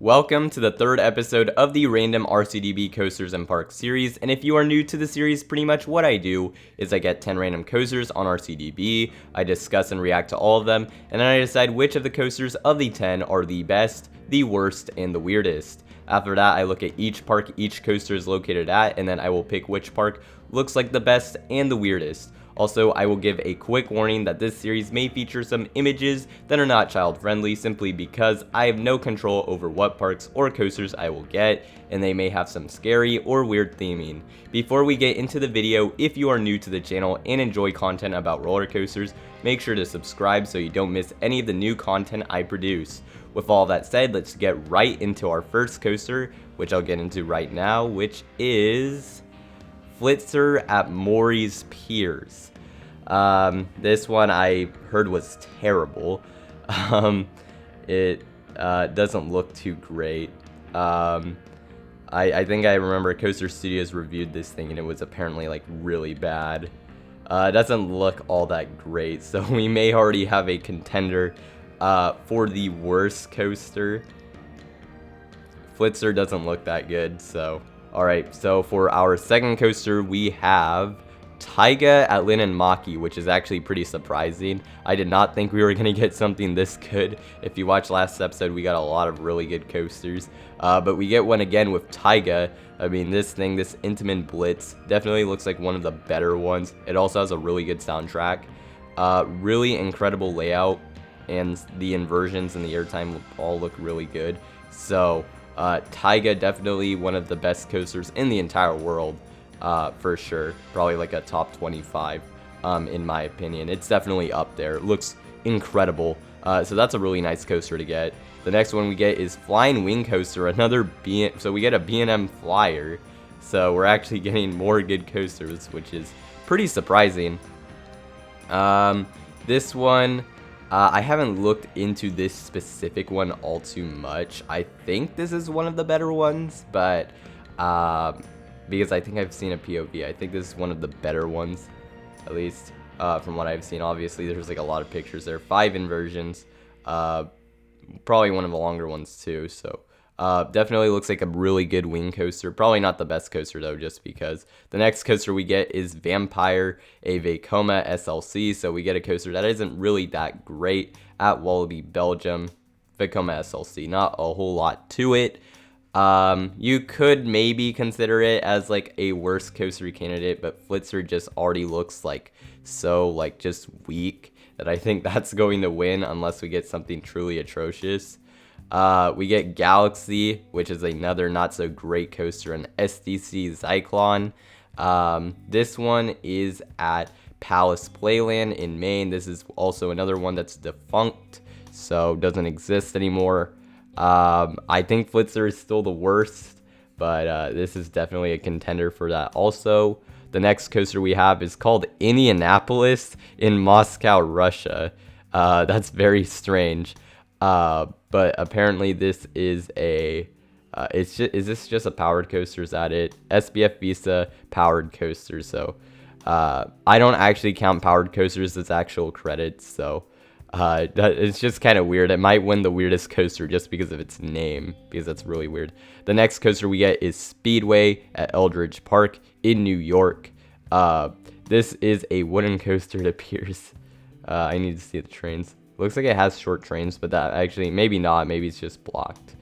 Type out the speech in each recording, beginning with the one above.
Welcome to the third episode of the random RCDB Coasters and Parks series, and if you are new to the series, pretty much what I do is I get 10 random coasters on RCDB, I discuss and react to all of them, and then I decide which of the coasters of the 10 are the best, the worst, and the weirdest. After that, I look at each park each coaster is located at, and then I will pick which park looks like the best and the weirdest. Also, I will give a quick warning that this series may feature some images that are not child friendly simply because I have no control over what parks or coasters I will get, and they may have some scary or weird theming. Before we get into the video, if you are new to the channel and enjoy content about roller coasters, make sure to subscribe so you don't miss any of the new content I produce. With all that said, let's get right into our first coaster, which I'll get into right now, which is Flitzer at Maury's Piers. This one I heard was terrible. It doesn't look too great. I think I remember Coaster Studios reviewed this thing and it was apparently like really bad. It doesn't look all that great, so we may already have a contender for the worst coaster. Flitzer doesn't look that good, so alright, so for our second coaster we have Taiga at Lin and Maki, which is actually pretty surprising. I did not think we were going to get something this good. If you watched last episode, we got a lot of really good coasters. But we get one again with Taiga. I mean, this Intamin Blitz, definitely looks like one of the better ones. It also has a really good soundtrack. Really incredible layout, and the inversions and the airtime all look really good. So, Taiga, definitely one of the best coasters in the entire world. For sure, probably like a top 25 in my opinion. It's definitely up there. It looks incredible, so that's a really nice coaster to get. The next one we get is Flying Wing Coaster, another so we get a B&M Flyer, so we're actually getting more good coasters, which is pretty surprising. This one, I haven't looked into this specific one all too much. I think this is one of the better ones, but because I think I've seen a POV. I think this is one of the better ones, at least from what I've seen. Obviously, there's like a lot of pictures there. 5 inversions. Probably one of the longer ones too. So definitely looks like a really good wing coaster. Probably not the best coaster though, just because. The next coaster we get is Vampire, a Vekoma SLC. So we get a coaster that isn't really that great at Wallaby, Belgium. Vekoma SLC, not a whole lot to it. You could maybe consider it as like a worst coaster candidate, but Flitzer just already looks like so like just weak that I think that's going to win unless we get something truly atrocious. We get Galaxy, which is another not so great coaster, an SDC Zyklon. This one is at Palace Playland in Maine. This is also another one that's defunct, so doesn't exist anymore. I think Flitzer is still the worst, but this is definitely a contender for that also. The next coaster we have is called Indianapolis in Moscow, Russia. That's very strange, but apparently this is a is this just a powered coaster? Is that it? SBF Visa powered coaster. So I don't actually count powered coasters as actual credits, so it's just kind of weird. It might win the weirdest coaster just because of its name, because that's really weird. The next coaster we get is Speedway at Eldridge Park in New York. This is a wooden coaster, it appears. I need to see the trains. Looks like it has short trains, but that actually, maybe not. Maybe it's just blocked.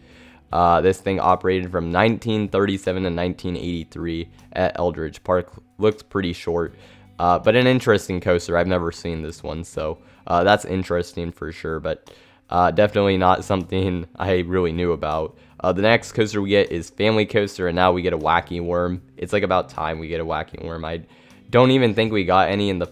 This thing operated from 1937 to 1983 at Eldridge Park. Looks pretty short. But an interesting coaster. I've never seen this one, so that's interesting for sure, but definitely not something I really knew about. The next coaster we get is Family Coaster, and now we get a Wacky Worm. It's like about time we get a Wacky Worm. I don't even think we got any in the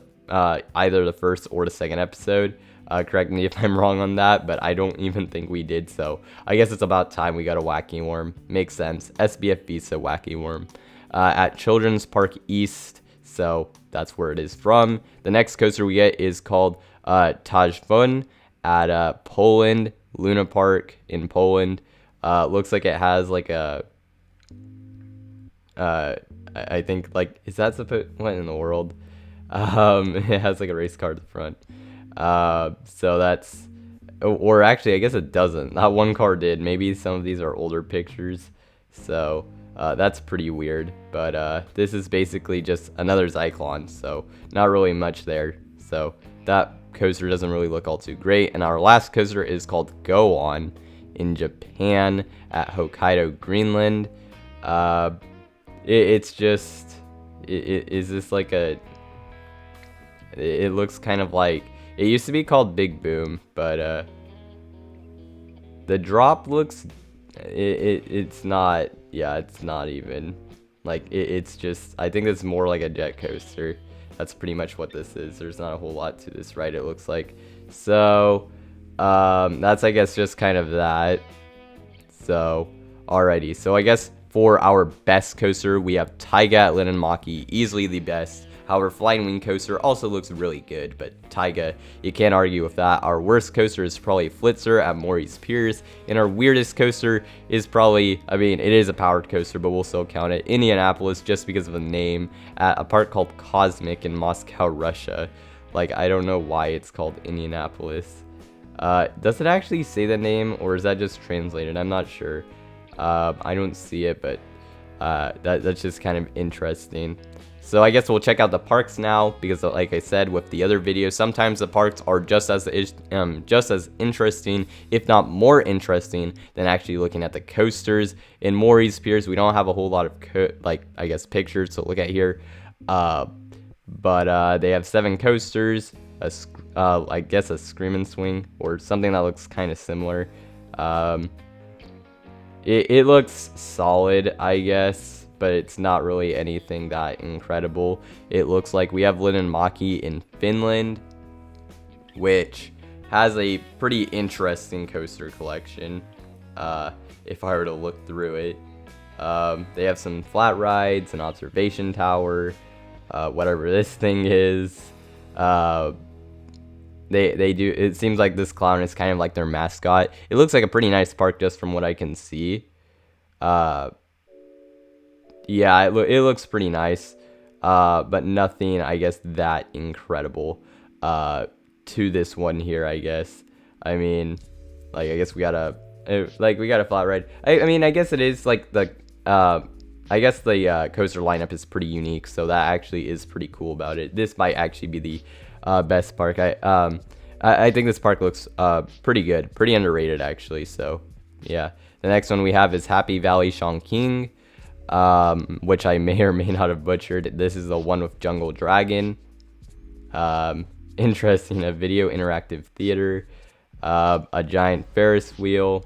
either the first or the second episode. Correct me if I'm wrong on that, but I don't even think we did, so I guess it's about time we got a Wacky Worm. Makes sense. SBF Visa Wacky Worm at Children's Park East. So that's where it is from. The next coaster we get is called Tajfun at Poland, Luna Park in Poland. Looks like it has like a, I think like, is that supposed, what in the world? It has like a race car at the front. So that's or actually, I guess it doesn't. That one car did. Maybe some of these are older pictures. So that's pretty weird. But this is basically just another Zyklon. So not really much there. So that coaster doesn't really look all too great. And our last coaster is called Go On in Japan at Hokkaido, Greenland. It's just, is this like a, it looks kind of like, it used to be called Big Boom, but the drop looks, it's not, yeah, it's not even, like, it's just, I think it's more like a jet coaster. That's pretty much what this is. There's not a whole lot to this ride, it looks like. So, that's, I guess, just kind of that. So, alrighty. So, I guess for our best coaster, we have Taiga at Linnanmaki, easily the best. However, Flying Wing Coaster also looks really good, but Taiga, you can't argue with that. Our worst coaster is probably Flitzer at Maurice Piers, and our weirdest coaster is probably, I mean, it is a powered coaster, but we'll still count it, Indianapolis, just because of the name, at a park called Cosmic in Moscow, Russia. Like, I don't know why it's called Indianapolis. Does it actually say the name, or is that just translated? I'm not sure. I don't see it, but that's just kind of interesting. So I guess we'll check out the parks now, because like I said with the other video, sometimes the parks are just as interesting, if not more interesting, than actually looking at the coasters. In Maurice Piers, we don't have a whole lot of I guess pictures to look at here, but they have 7 coasters, I guess a Scream and Swing or something that looks kind of similar. It looks solid, I guess, but it's not really anything that incredible. It looks like we have Linnanmaki in Finland, which has a pretty interesting coaster collection, if I were to look through it. They have some flat rides, an observation tower, whatever this thing is. They do, it seems like this clown is kind of like their mascot. It looks like a pretty nice park just from what I can see. Yeah, it looks pretty nice, but nothing, I guess, that incredible to this one here, I guess. I mean, like, I guess we got a flat ride. I mean, I guess it is, like, I guess the coaster lineup is pretty unique, so that actually is pretty cool about it. This might actually be the best park. I think this park looks pretty good, pretty underrated, actually, so, yeah. The next one we have is Happy Valley Chongqing, which I may or may not have butchered. This is the one with Jungle Dragon. Interesting, a video interactive theater, a giant Ferris wheel,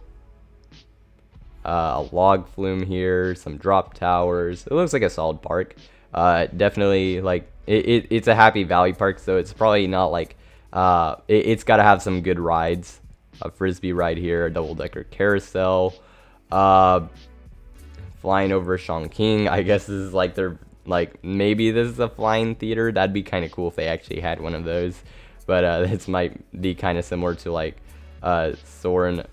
a log flume here, some drop towers. It looks like a solid park. Definitely, like, it's a Happy Valley park, so it's probably not like, it's got to have some good rides. A frisbee ride here, a double-decker carousel, flying over Chongqing. I guess this is like their, like, maybe this is a flying theater. That'd be kind of cool if they actually had one of those. But this might be kind of similar to, like, Soarin',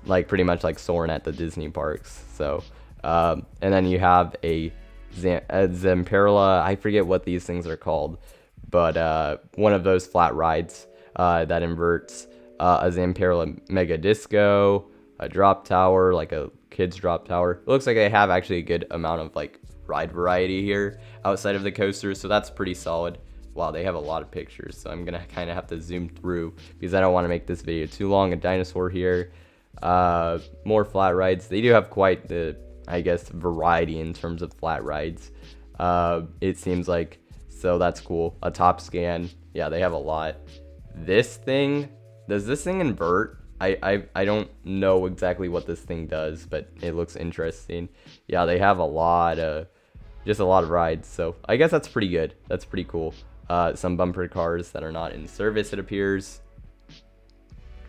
like, pretty much like Soarin' at the Disney parks. So, and then you have a Zamperla. I forget what these things are called, but one of those flat rides that inverts, a Zamperla Mega Disco, a drop tower, like a kids drop tower. It looks like they have actually a good amount of, like, ride variety here outside of the coasters, so that's pretty solid. Wow, they have a lot of pictures, so I'm gonna kind of have to zoom through because I don't want to make this video too long. A dinosaur here, more flat rides. They do have quite the, I guess, variety in terms of flat rides, it seems like, so that's cool. A top scan, yeah, they have a lot. This thing, does this thing invert? I don't know exactly what this thing does, but it looks interesting. Yeah, they have just a lot of rides, so I guess that's pretty good. That's pretty cool. Some bumper cars that are not in service, it appears.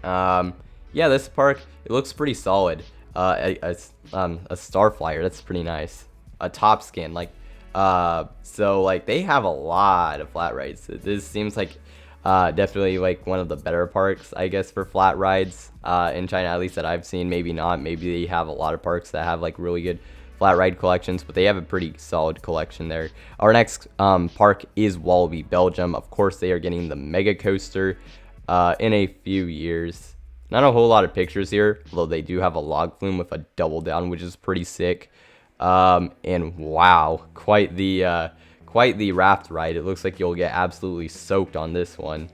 Yeah, this park, it looks pretty solid. A Starflyer, that's pretty nice. A top scan, like, so, like, they have a lot of flat rides. This seems like definitely, like, one of the better parks, I guess, for flat rides in China, at least that I've seen. Maybe not. Maybe they have a lot of parks that have, like, really good flat ride collections, but they have a pretty solid collection there. Our next park is Walibi, Belgium. Of course, they are getting the Mega Coaster in a few years. Not a whole lot of pictures here, although they do have a log flume with a double down, which is pretty sick. And wow, quite the raft ride. It looks like you'll get absolutely soaked on this one.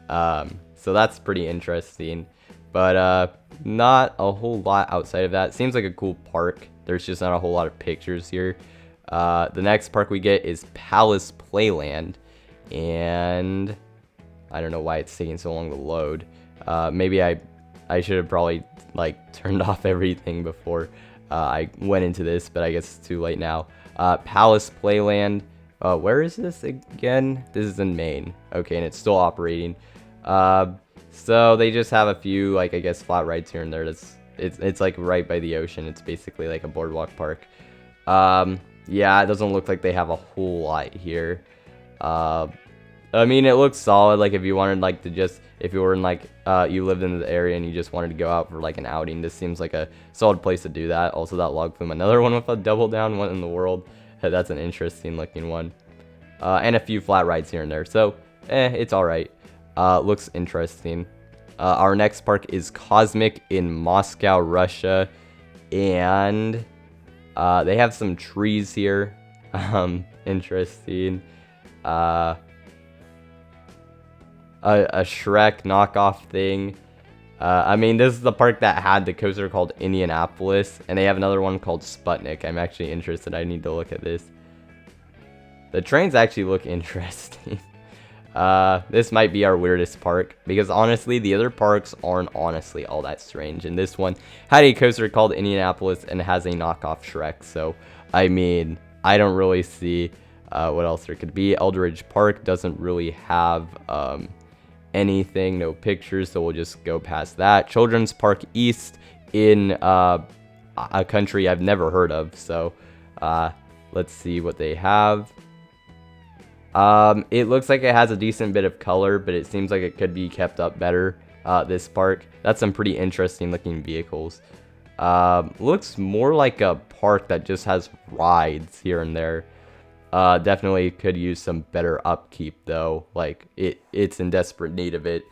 So that's pretty interesting. But not a whole lot outside of that. Seems like a cool park. There's just not a whole lot of pictures here. The next park we get is Palace Playland. And I don't know why it's taking so long to load. Maybe I should have probably like turned off everything before I went into this, but I guess it's too late now. Palace Playland. Where is this again? This is in Maine. Okay, and it's still operating. So they just have a few, like, I guess, flat rides here and there. It's like right by the ocean. It's basically like a boardwalk park. Yeah, it doesn't look like they have a whole lot here. I mean, it looks solid. Like, if you wanted, like, to just, if you were in, like, you lived in the area and you just wanted to go out for, like, an outing, this seems like a solid place to do that. Also, that log flume, another one with a double down, one in the world. That's an interesting looking one. And a few flat rides here and there. So, it's alright. Looks interesting. Our next park is Cosmic in Moscow, Russia. And they have some trees here. Interesting. A Shrek knockoff thing. I mean, this is the park that had the coaster called Indianapolis, and they have another one called Sputnik. I'm actually interested. I need to look at this. The trains actually look interesting. This might be our weirdest park, because honestly, the other parks aren't honestly all that strange. And this one had a coaster called Indianapolis and has a knockoff Shrek. So, I mean, I don't really see what else there could be. Eldridge Park doesn't really have anything, no pictures, so we'll just go past that. Children's Park East in a country I've never heard of, so let's see what they have. It looks like it has a decent bit of color, but it seems like it could be kept up better, this park. That's some pretty interesting looking vehicles. Looks more like a park that just has rides here and there. Definitely could use some better upkeep though. Like it's in desperate need of it.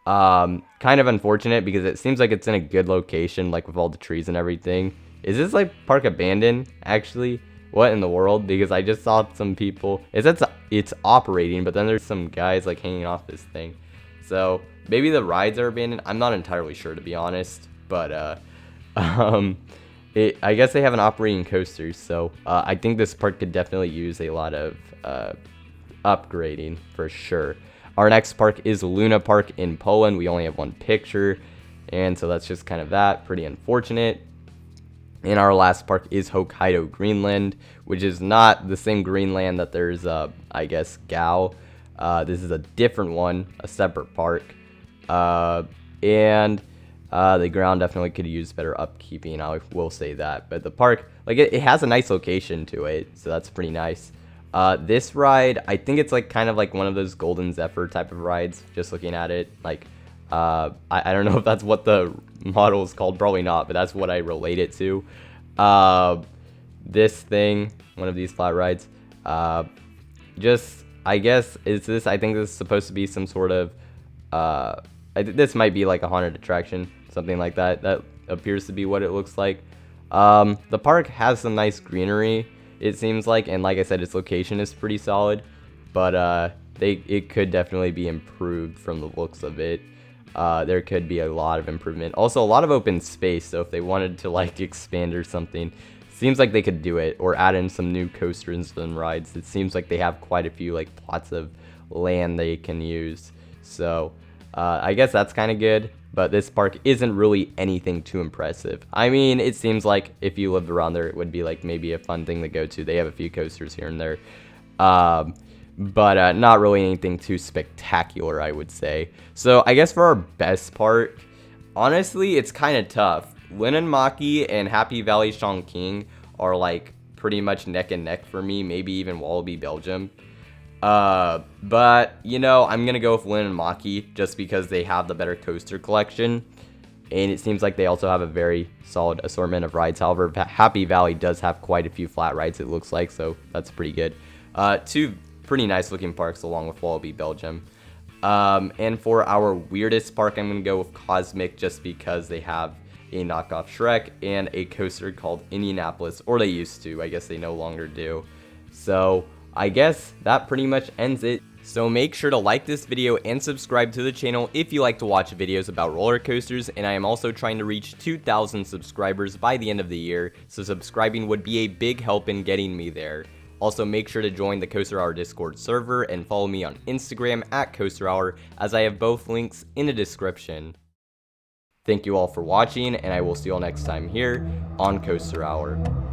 Kind of unfortunate because it seems like it's in a good location, like with all the trees and everything. Is this like park abandoned actually? What in the world? Because I just saw some people. It's operating, but then there's some guys like hanging off this thing. So maybe the rides are abandoned. I'm not entirely sure, to be honest. But I guess they have an operating coaster, so I think this park could definitely use a lot of upgrading for sure. Our next park is Luna Park in Poland. We only have one picture, and so that's just kind of that. Pretty unfortunate. And our last park is Hokkaido Greenland, which is not the same Greenland that there's, I guess, Gao. This is a different one, a separate park. And the ground definitely could use better upkeeping, I will say that. But the park, like, it has a nice location to it, so that's pretty nice. This ride, I think it's like kind of like one of those Golden Zephyr type of rides, just looking at it. Like, I don't know if that's what the model is called, probably not, but that's what I relate it to. This thing, one of these flat rides, just, I guess, I think this is supposed to be some sort of, this might be like a haunted attraction, something like that. That appears to be what it looks like. The park has some nice greenery, it seems like, and like I said, its location is pretty solid, but it could definitely be improved from the looks of it. There could be a lot of improvement. Also, a lot of open space, so if they wanted to like expand or something, seems like they could do it, or add in some new coasters and rides. It seems like they have quite a few like plots of land they can use. So I guess that's kind of good, but this park isn't really anything too impressive. I mean, it seems like if you lived around there, it would be like maybe a fun thing to go to. They have a few coasters here and there, but not really anything too spectacular, I would say. So I guess for our best park, honestly, it's kind of tough. Linnanmäki and Happy Valley Chongqing are like pretty much neck and neck for me, maybe even Wallaby Belgium. But, you know, I'm going to go with Linnanmäki just because they have the better coaster collection. And it seems like they also have a very solid assortment of rides. However, Happy Valley does have quite a few flat rides, it looks like, so that's pretty good. Two pretty nice looking parks along with Wallaby Belgium. And for our weirdest park, I'm going to go with Cosmic just because they have a knockoff Shrek and a coaster called Indianapolis, or they used to. I guess they no longer do. So I guess that pretty much ends it. So make sure to like this video and subscribe to the channel if you like to watch videos about roller coasters, and I am also trying to reach 2,000 subscribers by the end of the year, so subscribing would be a big help in getting me there. Also, make sure to join the Coaster Hour Discord server and follow me on Instagram at Coaster Hour, as I have both links in the description. Thank you all for watching, and I will see you all next time here on Coaster Hour.